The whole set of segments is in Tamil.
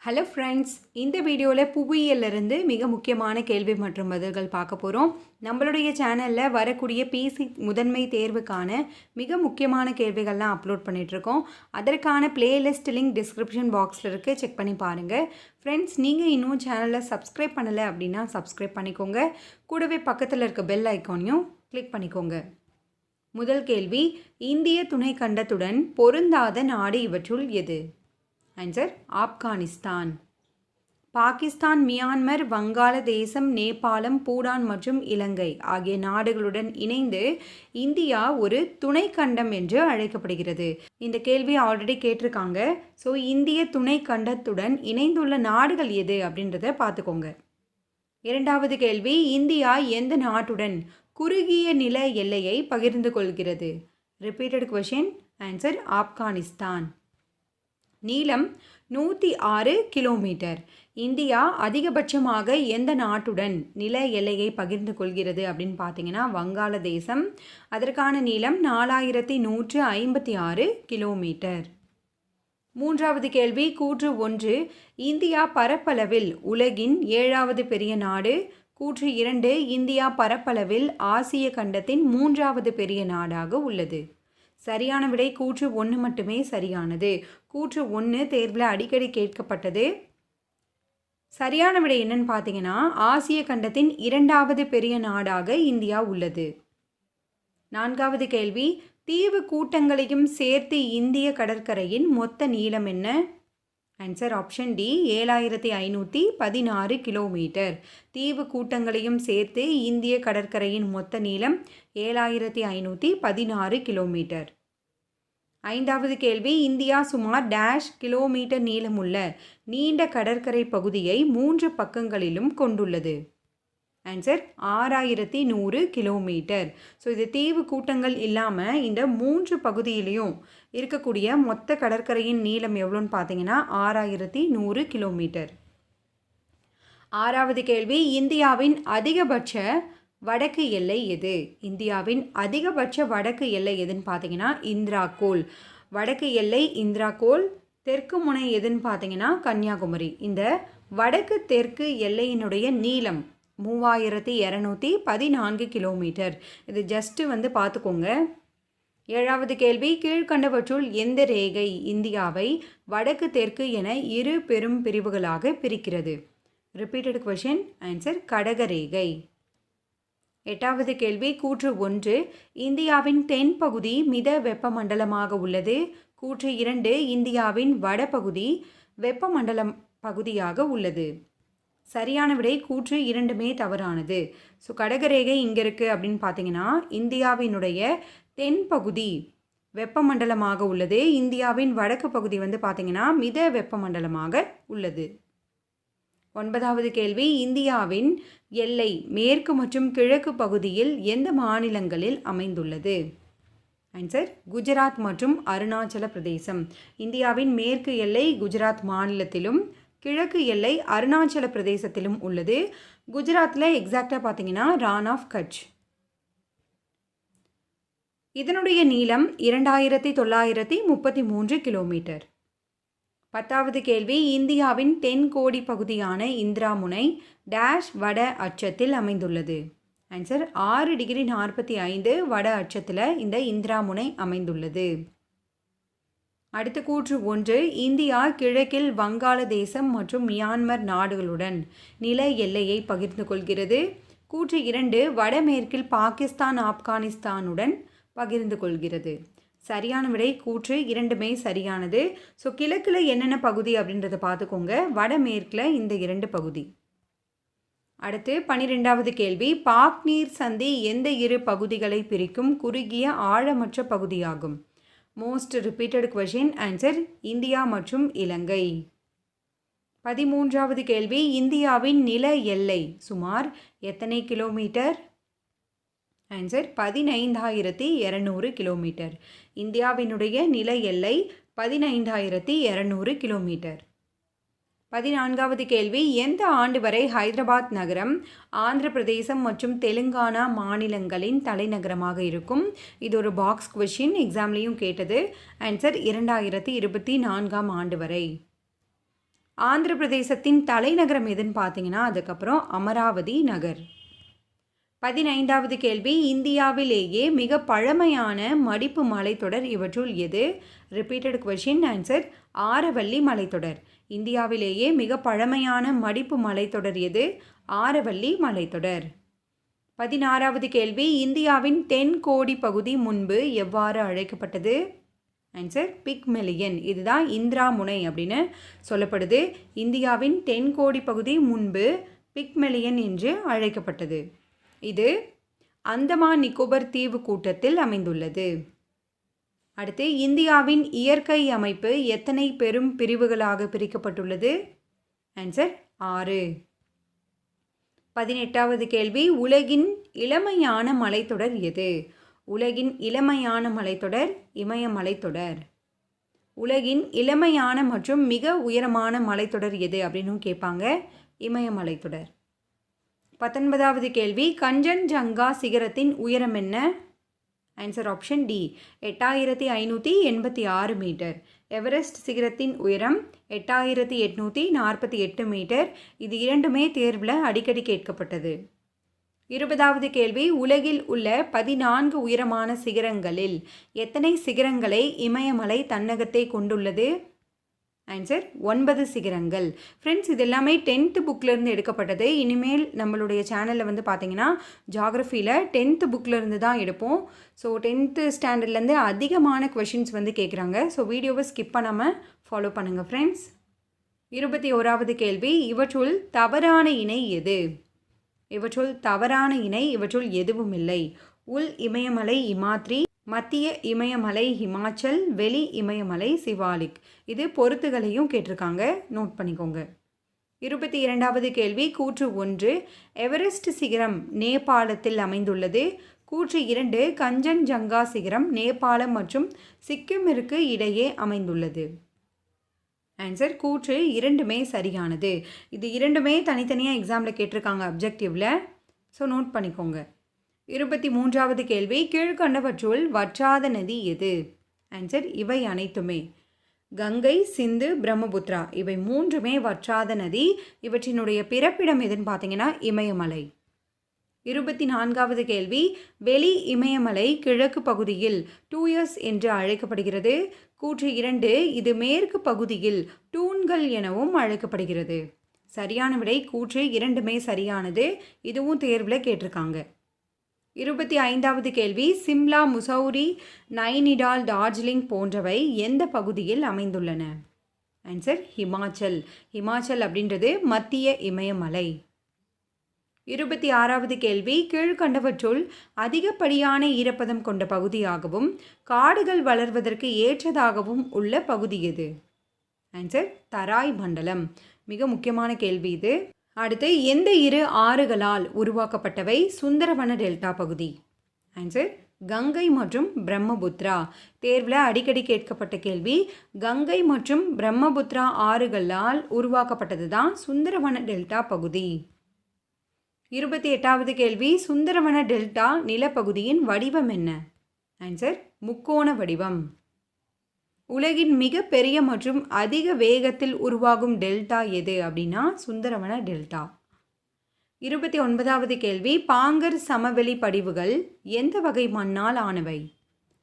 ஹலோ ஃப்ரெண்ட்ஸ், இந்த வீடியோவில் புவியியலிருந்து மிக முக்கியமான கேள்வி மற்றும் பதில்கள் பார்க்க போகிறோம். நம்மளுடைய சேனலில் வரக்கூடிய பிசி முதன்மை தேர்வுக்கான மிக முக்கியமான கேள்விகள்லாம் அப்லோட் பண்ணிகிட்ருக்கோம். அதற்கான பிளேலிஸ்ட் லிங்க் டிஸ்கிரிப்ஷன் பாக்ஸில் இருக்குது, செக் பண்ணி பாருங்கள். ஃப்ரெண்ட்ஸ், நீங்கள் இன்னும் சேனலில் சப்ஸ்கிரைப் பண்ணலை அப்படின்னா சப்ஸ்கிரைப் பண்ணிக்கோங்க. கூடவே பக்கத்தில் இருக்க பெல் ஐக்கானையும் கிளிக் பண்ணிக்கோங்க. முதல் கேள்வி, இந்திய துணைக்கண்டத்துடன் பொருந்தாத நாடு இவற்றுள் எது? ஆன்சர் ஆப்கானிஸ்தான். பாகிஸ்தான், மியான்மர், வங்காளதேசம், நேபாளம், பூடான் மற்றும் இலங்கை ஆகிய நாடுகளுடன் இணைந்து இந்தியா ஒரு துணைக்கண்டம் என்று அழைக்கப்படுகிறது. இந்த கேள்வி ஆல்ரெடி கேட்டிருக்காங்க. ஸோ இந்திய துணைக்கண்டத்துடன் இணைந்துள்ள நாடுகள் எது அப்படின்றத பார்த்துக்கோங்க. இரண்டாவது கேள்வி, இந்தியா எந்த நாட்டுடன் குறுகிய நில எல்லையை பகிர்ந்து கொள்கிறது? Repeated question. ஆன்சர் ஆப்கானிஸ்தான். நீளம் 106 கிலோமீட்டர். இந்தியா அதிகபட்சமாக எந்த நாட்டுடன் நில எல்லையை பகிர்ந்து கொள்கிறது அப்படின்னு பார்த்தீங்கன்னா வங்காளதேசம். அதற்கான நீளம் 4156 கிலோமீட்டர். மூன்றாவது கேள்வி, கூற்று 1, இந்தியா பரப்பளவில் உலகின் 7வது பெரிய நாடு. கூற்று 2, இந்தியா பரப்பளவில் ஆசிய கண்டத்தின் 3வது பெரிய நாடாக உள்ளது. சரியான விடை கூற்று 1 மட்டுமே சரியானது. கூற்று 1 தேர்வில் அடிக்கடி கேட்கப்பட்டது. சரியான விடை என்னன்னு பார்த்தீங்கன்னா ஆசிய கண்டத்தின் 2வது பெரிய நாடாக இந்தியா உள்ளது. நான்காவது கேள்வி, தீவு கூட்டங்களையும் சேர்த்து இந்திய கடற்கரையின் மொத்த நீளம் என்ன? Answer option D, 7516 kilometre. தீவு கூட்டங்களையும் சேர்த்து இந்திய கடற்கரையின் மொத்த நீளம் 7516 கிலோமீட்டர். ஐந்தாவது கேள்வி, இந்தியா சுமார் டேஷ் கிலோமீட்டர் நீளமுள்ள நீண்ட கடற்கரை பகுதியை 3 பக்கங்களிலும் கொண்டுள்ளது. Answer 6100 kilometre. ஸோ இது தீவு கூட்டங்கள் இல்லாமல் இந்த 3 பகுதியிலையும் இருக்கக்கூடிய மொத்த கடற்கரையின் நீளம் எவ்வளோன்னு பார்த்தீங்கன்னா 6100 கிலோமீட்டர். ஆறாவது கேள்வி, இந்தியாவின் அதிகபட்ச வடக்கு எல்லை எது? இந்தியாவின் அதிகபட்ச வடக்கு எல்லை எதுன்னு பார்த்தீங்கன்னா இந்திரா கோல். வடக்கு எல்லை இந்திரா கோல். தெற்கு முனை எதுன்னு பார்த்தீங்கன்னா கன்னியாகுமரி. இந்த வடக்கு தெற்கு எல்லையினுடைய நீளம் 3214 கிலோமீட்டர். இது ஜஸ்ட்டு பார்த்துக்கோங்க. ஏழாவது கேள்வி, கீழ்கண்டவற்றுள் எந்த ரேகை இந்தியாவை வடக்கு தெற்கு என 2 பெரும் பிரிவுகளாக பிரிக்கிறது? Repeated question. ஆன்சர் கடகரேகை. எட்டாவது கேள்வி, கூற்று 1, இந்தியாவின் தென்பகுதி மித வெப்பமண்டலமாக உள்ளது. கூற்று 2, இந்தியாவின் வடபகுதி வெப்பமண்டல பகுதியாக உள்ளது. சரியான விடை கூற்று 2மே தவறானது. ஸோ கடகரேகை இங்கே இருக்குது அப்படின்னு பார்த்தீங்கன்னா இந்தியாவினுடைய தென்பகுதி வெப்பமண்டலமாக உள்ளது. இந்தியாவின் வடக்கு பகுதி பார்த்தீங்கன்னா மித வெப்பமண்டலமாக உள்ளது. ஒன்பதாவது கேள்வி, இந்தியாவின் எல்லை மேற்கு மற்றும் கிழக்கு பகுதியில் எந்த மாநிலங்களில் அமைந்துள்ளது? ஆன்சர் குஜராத் மற்றும் அருணாச்சல பிரதேசம். இந்தியாவின் மேற்கு எல்லை குஜராத் மாநிலத்திலும் கிழக்கு எல்லை அருணாச்சல பிரதேசத்திலும் உள்ளது. குஜராத்தில் எக்ஸாக்டாக பார்த்தீங்கன்னா ரான் ஆஃப் கட்ச். இதனுடைய நீளம் 2933 கிலோமீட்டர். பத்தாவது கேள்வி, இந்தியாவின் தென்கோடி பகுதியான இந்திரா முனை டேஷ் வட அச்சத்தில் அமைந்துள்ளது. ஆன்சர் 6°45 வட அச்சத்தில் இந்த இந்திரா முனை அமைந்துள்ளது. அடுத்த கூற்று 1, இந்தியா கிழக்கில் வங்காளதேசம் மற்றும் மியான்மர் நாடுகளுடன் நில எல்லையை பகிர்ந்து கொள்கிறது. கூற்று 2, வடமேற்கில் பாகிஸ்தான் ஆப்கானிஸ்தானுடன் பகிர்ந்து கொள்கிறது. சரியான விடை கூற்று 2மே சரியானது. ஸோ கிழக்கில் என்னென்ன பகுதி அப்படின்றத பார்த்துக்கோங்க. வடமேற்கில் இந்த 2 பகுதி. அடுத்து 12வது கேள்வி, பாக் நீர் சந்தி எந்த 2 பகுதிகளை பிரிக்கும் குறுகிய ஆழமற்ற பகுதியாகும்? Most repeated question. Answer India மற்றும் இலங்கை. 13வது கேள்வி, இந்தியாவின் நில எல்லை சுமார் எத்தனை கிலோமீட்டர்? Answer 15200 kilometre. இந்தியாவினுடைய நில எல்லை 15200 கிலோமீட்டர். 14வது கேள்வி, எந்த ஆண்டு வரை ஹைதராபாத் நகரம் ஆந்திர பிரதேசம் மற்றும் தெலுங்கானா மாநிலங்களின் தலைநகரமாக இருக்கும்? இது ஒரு பாக்ஸ் கொஷின், எக்ஸாம்லேயும் கேட்டது. ஆன்சர் 2024 ஆண்டு வரை. ஆந்திர பிரதேசத்தின் தலைநகரம் எதுன்னு பார்த்தீங்கன்னா அதுக்கப்புறம் அமராவதி நகர். 15வது கேள்வி, இந்தியாவிலேயே மிக பழமையான மடிப்பு மலைத்தொடர் இவற்றுள் எது? Repeated question. ஆன்சர் ஆரவல்லி மலைத்தொடர். இந்தியாவிலேயே மிக பழமையான மடிப்பு மலைத்தொடர் எது? ஆரவல்லி மலைத்தொடர். 16வது கேள்வி, இந்தியாவின் தென்கோடி பகுதி முன்பு எவ்வாறு அழைக்கப்பட்டது? ஆன்சர் பிக்மெலியன். இதுதான் இந்திரா முனை அப்படின்னு சொல்லப்படுது. இந்தியாவின் தென்கோடி பகுதி முன்பு பிக்மெலியன் என்று அழைக்கப்பட்டது. இது அந்தமான் நிக்கோபர் தீவு கூட்டத்தில் அமைந்துள்ளது. அடுத்து, இந்தியாவின் இயற்கை அமைப்பு எத்தனை பெரும் பிரிவுகளாக பிரிக்கப்பட்டுள்ளது? ஆன்சர் 6. 18வது கேள்வி, உலகின் இளமையான மலைத்தொடர் எது? உலகின் இளமையான மலைத்தொடர் இமயமலைத்தொடர். உலகின் இளமையான மற்றும் மிக உயரமான மலைத்தொடர் எது அப்படின்னு கேட்பாங்க. இமயமலைத்தொடர். 19வது கேள்வி, கஞ்சன்ஜங்கா சிகரத்தின் உயரம் என்ன? Answer option D 8586 metre. Everest சிகரத்தின் உயரம் 8848 மீட்டர். இது இரண்டுமே தேர்வில் அடிக்கடி கேட்கப்பட்டது. 20வது கேள்வி, உலகில் உள்ள 14 உயரமான சிகரங்களில் எத்தனை சிகரங்களை இமயமலை தன்னகத்தை கொண்டுள்ளது? ஆன்சர் 9 சிகரங்கள். ஃப்ரெண்ட்ஸ், இது எல்லாமே 10th புக்கிலேருந்து எடுக்கப்பட்டது. இனிமேல் நம்மளுடைய சேனலில் பார்த்தீங்கன்னா ஜாகிரஃபியில் 10th புக்கிலேருந்து தான் எடுப்போம். ஸோ 10th ஸ்டாண்டர்ட்லேருந்து அதிகமான கொஷின்ஸ் கேட்குறாங்க. ஸோ வீடியோவை ஸ்கிப் பண்ணாமல் ஃபாலோ பண்ணுங்கள் ஃப்ரெண்ட்ஸ். 21வது கேள்வி, இவற்றுள் தவறான இணை எது? இவற்றுள் தவறான இணை இவற்றுள் எதுவும் இல்லை. உள் இமயமலை இமாத்ரி, மத்திய இமயமலை ஹிமாச்சல், வெளி இமயமலை சிவாலிக். இது பொறுத்துகளையும் கேட்டிருக்காங்க, நோட் பண்ணிக்கோங்க. 22வது கேள்வி, கூற்று 1 எவரெஸ்ட் சிகரம் நேபாளத்தில் அமைந்துள்ளது. கூற்று 2 கஞ்சன்ஜங்கா சிகரம் நேபாளம் மற்றும் சிக்கிமிற்கு இடையே அமைந்துள்ளது. ஆன்சர் கூற்று 2மே சரியானது. இது 2மே தனித்தனியாக எக்ஸாமில் கேட்டிருக்காங்க அப்ஜெக்டிவில். ஸோ நோட் பண்ணிக்கோங்க. 23வது கேள்வி, கீழ்கண்டவற்றுள் வற்றாத நதி எது? ஆன்சர் இவை அனைத்துமே. கங்கை, சிந்து, பிரம்மபுத்திரா இவை 3மே வற்றாத நதி. இவற்றினுடைய பிறப்பிடம் எதுன்னு பார்த்தீங்கன்னா இமயமலை. 24வது கேள்வி, வெளி இமயமலை கிழக்கு பகுதியில் டூயர்ஸ் என்று அழைக்கப்படுகிறது. கூற்று 2 இது மேற்கு பகுதியில் தூண்கள் எனவும் அழைக்கப்படுகிறது. சரியான விடை கூற்று 2மே சரியானது. இதுவும் தேர்வில் கேட்டிருக்காங்க. 25வது கேள்வி, சிம்லா, முசௌரி, நைனிடால், டார்ஜிலிங் போன்றவை எந்த பகுதியில் அமைந்துள்ளன? ஆன்சர் ஹிமாச்சல். ஹிமாச்சல் அப்படின்றது மத்திய இமயமலை. 26வது கேள்வி, கீழ்கண்டவற்றுள் அதிகப்படியான ஈரப்பதம் கொண்ட பகுதியாகவும் காடுகள் வளர்வதற்கு ஏற்றதாகவும் உள்ள பகுதி எது? ஆன்சர் தராய் மண்டலம். மிக முக்கியமான கேள்வி இது. அடுத்து, எந்த 2 ஆறுகளால் உருவாக்கப்பட்டவை சுந்தரவன டெல்டா பகுதி? ஆன்சர் கங்கை மற்றும் பிரம்மபுத்திரா. தேர்வில் அடிக்கடி கேட்கப்பட்ட கேள்வி. கங்கை மற்றும் பிரம்மபுத்திரா ஆறுகளால் உருவாக்கப்பட்டது தான் சுந்தரவன டெல்டா பகுதி. 28வது கேள்வி, சுந்தரவன டெல்டா நிலப்பகுதியின் வடிவம் என்ன? ஆன்சர் முக்கோண வடிவம். உலகின் மிக பெரிய மற்றும் அதிக வேகத்தில் உருவாகும் டெல்டா எது அப்படின்னா சுந்தரவன டெல்டா. 29வது கேள்வி, பாங்கர் சமவெளி படிவுகள் எந்த வகை மண்ணால் ஆனவை?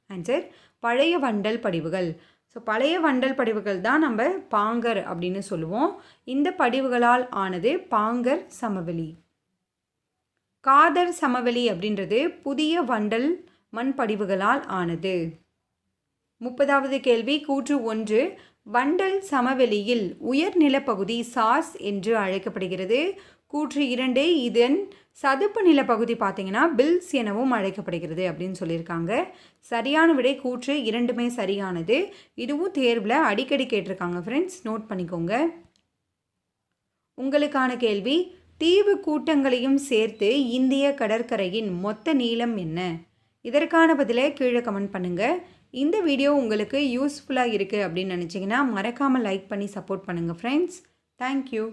ஆன்சர் பழைய வண்டல் படிவுகள். ஸோ பழைய வண்டல் படிவுகள் தான் நம்ம பாங்கர் அப்படின்னு சொல்லுவோம். இந்த படிவுகளால் ஆனது பாங்கர் சமவெளி. காதர் சமவெளி அப்படின்றது புதிய வண்டல் மண் படிவுகளால் ஆனது. 30வது கேள்வி, கூற்று 1 வண்டல் சமவெளியில் உயர்நிலப்பகுதி சாஸ் என்று அழைக்கப்படுகிறது. கூற்று 2 இதன் சதுப்பு நிலப்பகுதி பார்த்தீங்கன்னா பில்ஸ் எனவும் அழைக்கப்படுகிறது அப்படின்னு சொல்லியிருக்காங்க. சரியான விடை கூற்று 2மே சரியானது. இதுவும் தேர்வில் அடிக்கடி கேட்டிருக்காங்க ஃப்ரெண்ட்ஸ், நோட் பண்ணிக்கோங்க. உங்களுக்கான கேள்வி, தீவு கூட்டங்களையும் சேர்த்து இந்திய கடற்கரையின் மொத்த நீளம் என்ன? இதற்கான பதிலை கீழே கமெண்ட் பண்ணுங்கள். இந்த வீடியோ உங்களுக்கு யூஸ்ஃபுல்லாக இருக்குது அப்படின்னு நினச்சிங்கன்னா மறக்காமல் லைக் பண்ணி சப்போர்ட் பண்ணுங்கள் ஃப்ரெண்ட்ஸ். தேங்க்யூ.